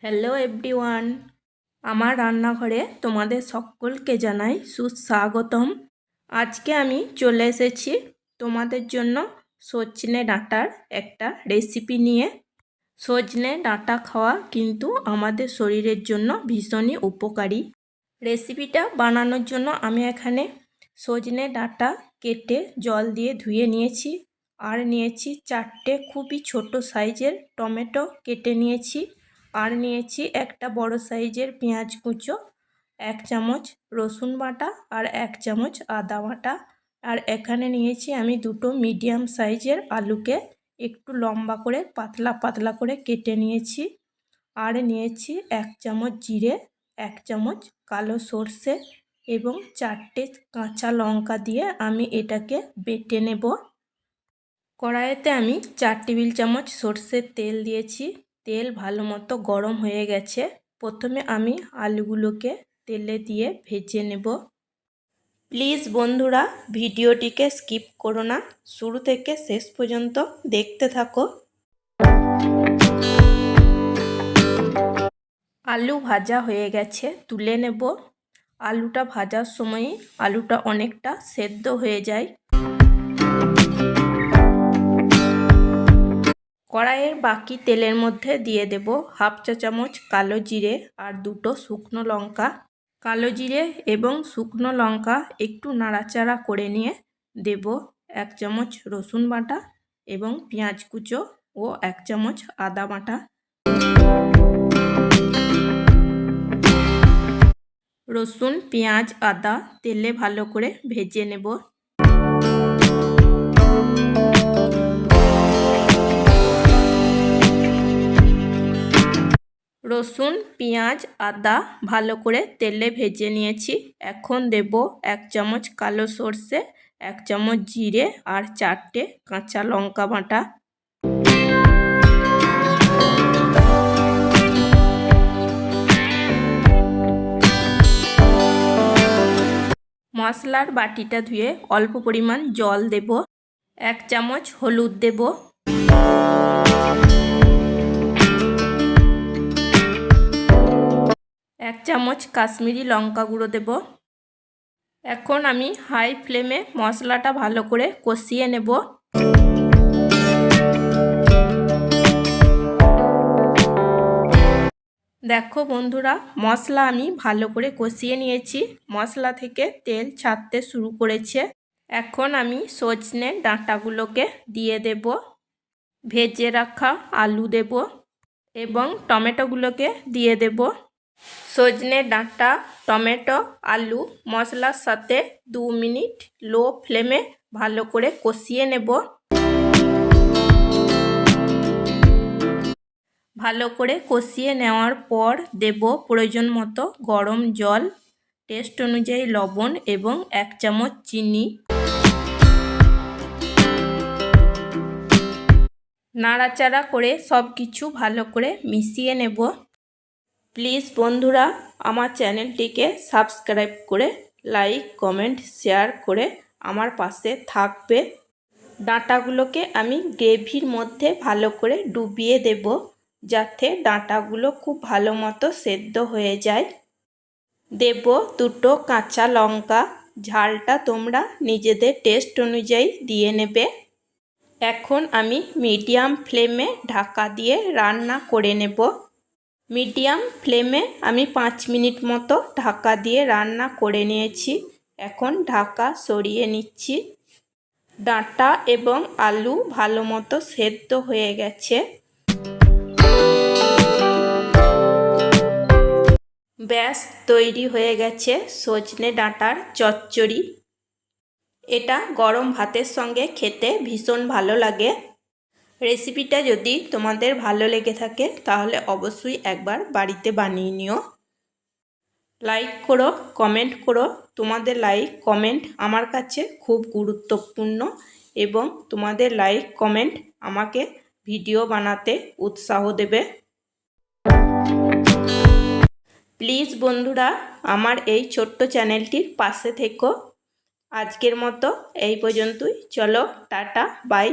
Hello everyone, আমার রান্নাঘরে তোমাদের সকলকে জানাই সুস্বাগতম। আজকে আমি চলে এসেছি তোমাদের জন্য সজনে ডাঁটার একটা রেসিপি নিয়ে। সজনে ডাঁটা খাওয়া কিন্তু আমাদের শরীরের জন্য ভীষণই উপকারী। রেসিপিটা বানানোর জন্য আমি এখানে সজনে ডাঁটা কেটে জল দিয়ে ধুয়ে নিয়েছি, আর নিয়েছি 4টে খুবই ছোট সাইজের টমেটো কেটে নিয়েছি, আর নিয়েছি একটা বড় সাইজের পেঁয়াজ কুচো, 1 চামচ রসুন বাটা আর 1 চামচ আদা বাটা, আর এখানে নিয়েছি আমি 2টো মিডিয়াম সাইজের আলুকে একটু লম্বা করে পাতলা পাতলা করে কেটে নিয়েছি, আর নিয়েছি 1 চামচ জিরে, 1 চামচ কালো সর্ষে এবং 4টে কাঁচা লঙ্কা দিয়ে আমি এটাকে বেটে নেব। কড়াইতে আমি 4 টেবিল চামচ সর্ষের তেল দিয়েছি। তেল ভালো মতো গরম হয়ে গেছে। প্রথমে আমি আলুগুলোকে তেলে দিয়ে ভেজে নেব। প্লিজ বন্ধুরা, ভিডিওটিকে স্কিপ করো না, শুরু থেকে শেষ পর্যন্ত দেখতে থাকো। আলু ভাজা হয়ে গেছে, তুলে নেব। আলুটা ভাজার সময় আলুটা অনেকটা সেদ্ধ হয়ে যায়। কড়াইয়ের বাকি তেলের মধ্যে দিয়ে দেব 1/2 চা চামচ কালো জিরে আর 2টো শুকনো লঙ্কা। কালো জিরে এবং শুকনো লঙ্কা একটু নাড়াচাড়া করে নিয়ে দেব 1 চামচ রসুন বাটা এবং পেঁয়াজ কুচো ও 1 চামচ আদা বাটা। রসুন, পেঁয়াজ, আদা তেলে ভালো করে ভেজে নেব। রসুন, পেঁয়াজ, আদা ভালো করে তেলে ভেজে নিয়েছি। এখন দেব 1 চামচ কালো সর্ষে, 1 চামচ জিরে আর 4টে কাঁচা লঙ্কা বাটা। মশলার বাটিটা ধুয়ে অল্প পরিমাণ জল দেব। 1 চামচ হলুদ দেব। 1 চামচ কাশ্মীরি লঙ্কা গুঁড়ো দেব। এখন আমি হাই ফ্লেমে মশলাটা ভালো করে কষিয়ে নেব। দেখো বন্ধুরা, মশলা আমি ভালো করে কষিয়ে নিয়েছি। মশলা থেকে তেল ছাড়তে শুরু করেছে। এখন আমি সজনে ডাঁটাগুলোকে দিয়ে দেব, ভেজে রাখা আলু দেব এবং টমেটোগুলোকে দিয়ে দেব। সজনে ডাঁটা, টমেটো, আলু মশলার সাথে 2 মিনিট লো ফ্লেমে ভালো করে কষিয়ে নেব। ভালো করে কষিয়ে নেওয়ার পর দেব প্রয়োজন মতো গরম জল, টেস্ট অনুযায়ী লবণ এবং 1 চামচ চিনি। নাড়াচাড়া করে সব কিছু ভালো করে মিশিয়ে নেব। প্লিজ বন্ধুরা, আমার চ্যানেলটিকে সাবস্ক্রাইব করে লাইক, কমেন্ট, শেয়ার করে আমার পাশে থাকবে। ডাঁটাগুলোকে আমি গ্রেভির মধ্যে ভালো করে ডুবিয়ে দেব, যাতে ডাঁটাগুলো খুব ভালো মতো সেদ্ধ হয়ে যায়। দেব 2টো কাঁচা লঙ্কা। ঝালটা তোমরা নিজেদের টেস্ট অনুযায়ী দিয়ে নেবে। এখন আমি মিডিয়াম ফ্লেমে ঢাকা দিয়ে রান্না করে নেব। মিডিয়াম ফ্লেমে আমি 5 মিনিট মতো ঢাকা দিয়ে রান্না করে নিয়েছি। এখন ঢাকা সরিয়ে নিচ্ছি। ডাঁটা এবং আলু ভালো মতো সেদ্ধ হয়ে গেছে। ব্যাস তৈরি হয়ে গেছে সজনে ডাঁটার চচ্চড়ি। এটা গরম ভাতের সঙ্গে খেতে ভীষণ ভালো লাগে। রেসিপিটা যদি তোমাদের ভালো লেগে থাকে তাহলে অবশ্যই একবার বাড়িতে বানিয়ে নিও। লাইক করো, কমেন্ট করো। তোমাদের লাইক কমেন্ট আমার কাছে খুব গুরুত্বপূর্ণ এবং তোমাদের লাইক কমেন্ট আমাকে ভিডিও বানাতে উৎসাহ দেবে। প্লিজ বন্ধুরা, আমার এই ছোট্ট চ্যানেলটির পাশে থেকো। আজকের মতো এই পর্যন্তই। চলো, টাটা, বাই।